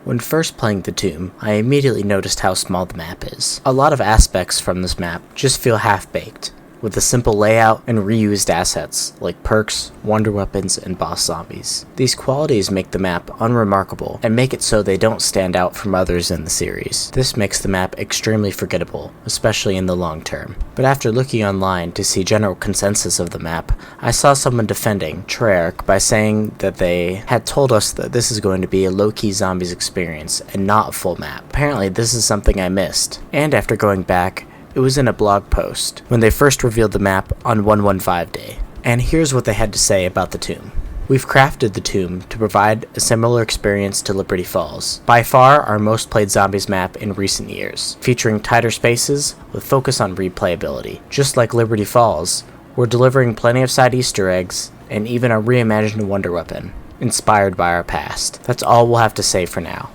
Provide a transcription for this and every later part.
When first playing the Tomb, I immediately noticed how small the map is. A lot of aspects from this map just feel half-baked, with a simple layout and reused assets like perks, wonder weapons, and boss zombies. These qualities make the map unremarkable and make it so they don't stand out from others in the series. This makes the map extremely forgettable, especially in the long term. But after looking online to see general consensus of the map, I saw someone defending Treyarch by saying that they had told us that this is going to be a low-key zombies experience and not a full map. Apparently this is something I missed, and after going back, it was in a blog post when they first revealed the map on 115 Day. And here's what they had to say about the Tomb. We've crafted the Tomb to provide a similar experience to Liberty Falls, by far our most played zombies map in recent years, featuring tighter spaces with focus on replayability. Just like Liberty Falls, we're delivering plenty of side Easter eggs and even a reimagined wonder weapon, inspired by our past. That's all we'll have to say for now.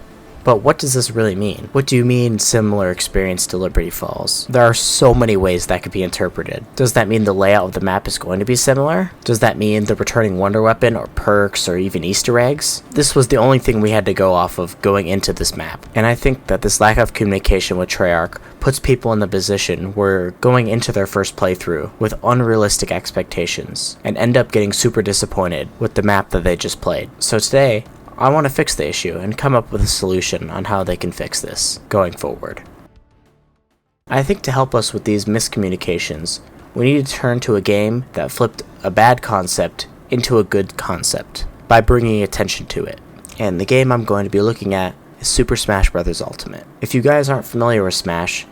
But what does this really mean? What do you mean similar experience to Liberty Falls? There are so many ways that could be interpreted. Does that mean the layout of the map is going to be similar? Does that mean the returning wonder weapon or perks or even Easter eggs? This was the only thing we had to go off of going into this map. And I think that this lack of communication with Treyarch puts people in the position where going into their first playthrough with unrealistic expectations and end up getting super disappointed with the map that they just played. So today, I want to fix the issue and come up with a solution on how they can fix this going forward. I think to help us with these miscommunications, we need to turn to a game that flipped a bad concept into a good concept by bringing attention to it. And the game I'm going to be looking at is Super Smash Bros. Ultimate. If you guys aren't familiar with Smash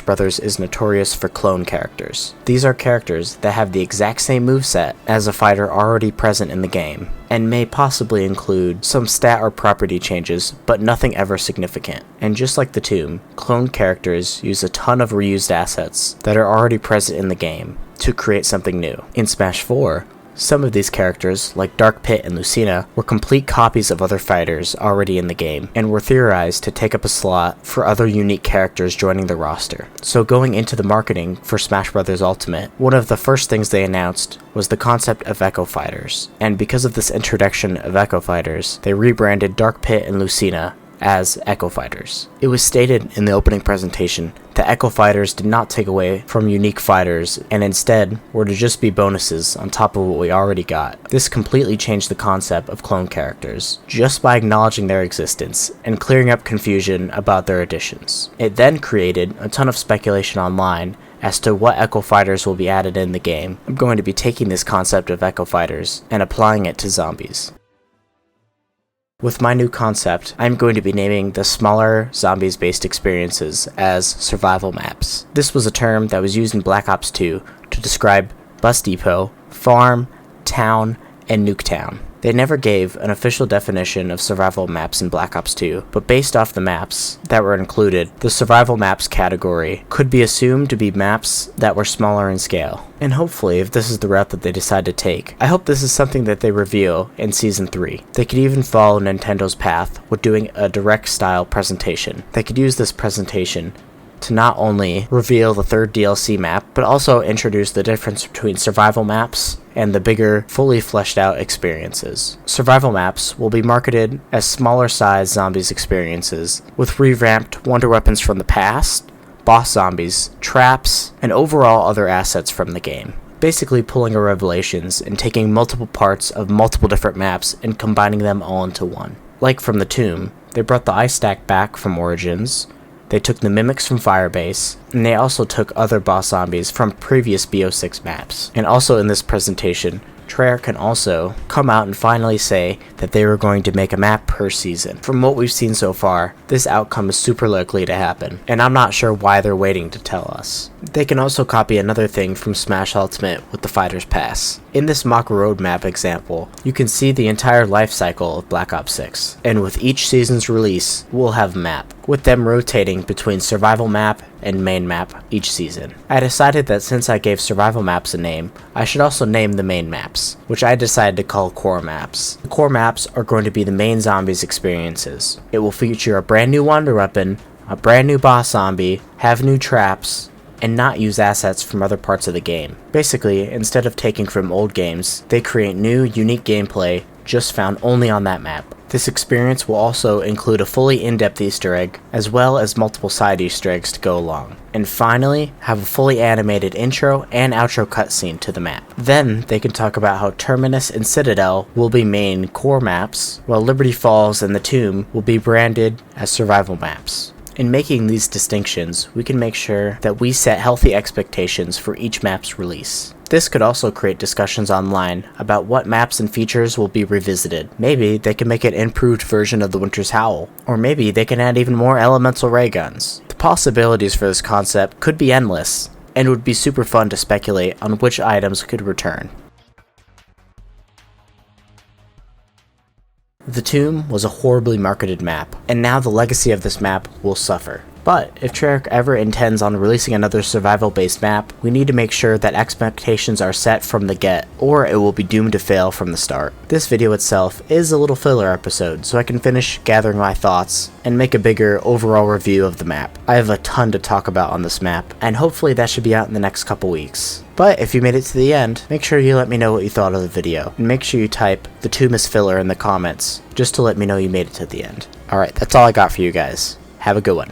Bros. Is notorious for clone characters. These are characters that have the exact same moveset as a fighter already present in the game, and may possibly include some stat or property changes, but nothing ever significant. And just like the Tomb, clone characters use a ton of reused assets that are already present in the game to create something new. In Smash 4, some of these characters, like Dark Pit and Lucina, were complete copies of other fighters already in the game, and were theorized to take up a slot for other unique characters joining the roster. So going into the marketing for Smash Bros. Ultimate, one of the first things they announced was the concept of Echo Fighters. And because of this introduction of Echo Fighters, they rebranded Dark Pit and Lucina as Echo Fighters. It was stated in the opening presentation that Echo Fighters did not take away from unique fighters and instead were to just be bonuses on top of what we already got. This completely changed the concept of clone characters, just by acknowledging their existence and clearing up confusion about their additions. It then created a ton of speculation online as to what Echo Fighters will be added in the game. I'm going to be taking this concept of Echo Fighters and applying it to zombies. With my new concept, I'm going to be naming the smaller zombies-based experiences as survival maps. This was a term that was used in Black Ops 2 to describe Bus Depot, Farm, Town, and Nuketown. They never gave an official definition of survival maps in Black Ops 2, but based off the maps that were included, the survival maps category could be assumed to be maps that were smaller in scale. And hopefully, if this is the route that they decide to take, I hope this is something that they reveal in Season 3. They could even follow Nintendo's path with doing a direct style presentation. They could use this presentation to not only reveal the third DLC map, but also introduce the difference between survival maps and the bigger, fully fleshed out experiences. Survival maps will be marketed as smaller size zombies experiences, with revamped wonder weapons from the past, boss zombies, traps, and overall other assets from the game. Basically pulling a Revelations and taking multiple parts of multiple different maps and combining them all into one. Like from the Tomb, they brought the ice stack back from Origins, they took the mimics from Firebase, and they also took other boss zombies from previous BO6 maps. And also in this presentation, Treyarch can also come out and finally say that they were going to make a map per season. From what we've seen so far, this outcome is super likely to happen, and I'm not sure why they're waiting to tell us. They can also copy another thing from Smash Ultimate with the Fighter's Pass. In this mock roadmap example, you can see the entire life cycle of Black Ops 6, and with each season's release, we'll have a map, with them rotating between survival map and main map each season. I decided that since I gave survival maps a name, I should also name the main maps, which I decided to call core maps. The core maps are going to be the main zombies experiences. It will feature a brand new wonder weapon, a brand new boss zombie, have new traps, and not use assets from other parts of the game. Basically, instead of taking from old games, they create new, unique gameplay just found only on that map. This experience will also include a fully in-depth Easter egg, as well as multiple side Easter eggs to go along. And finally, have a fully animated intro and outro cutscene to the map. Then, they can talk about how Terminus and Citadel will be main core maps, while Liberty Falls and the Tomb will be branded as survival maps. In making these distinctions, we can make sure that we set healthy expectations for each map's release. This could also create discussions online about what maps and features will be revisited. Maybe they can make an improved version of the Winter's Howl, or maybe they can add even more elemental ray guns. The possibilities for this concept could be endless, and it would be super fun to speculate on which items could return. The Tomb was a horribly marketed map, and now the legacy of this map will suffer. But if Treyarch ever intends on releasing another survival-based map, we need to make sure that expectations are set from the get, or it will be doomed to fail from the start. This video itself is a little filler episode, so I can finish gathering my thoughts and make a bigger overall review of the map. I have a ton to talk about on this map, and hopefully that should be out in the next couple weeks. But if you made it to the end, make sure you let me know what you thought of the video, and make sure you type "The Tomb is filler" in the comments, just to let me know you made it to the end. Alright, that's all I got for you guys. Have a good one.